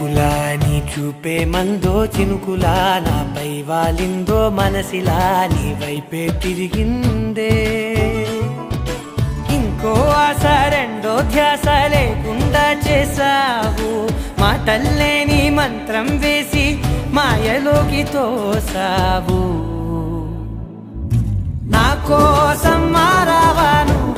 చూపులా నీ చూపే మందో చినుకులా నాపై వాలిందో మనసిలా నీ వైపే తిరిగిందే ఇంకో ఆశ రెండో ధ్యాస లేకుండా చేసావు మాటల్లే నీ మంత్రం వేసి మాయలోకి తోసావు నా కోసం మారావా నువ్వు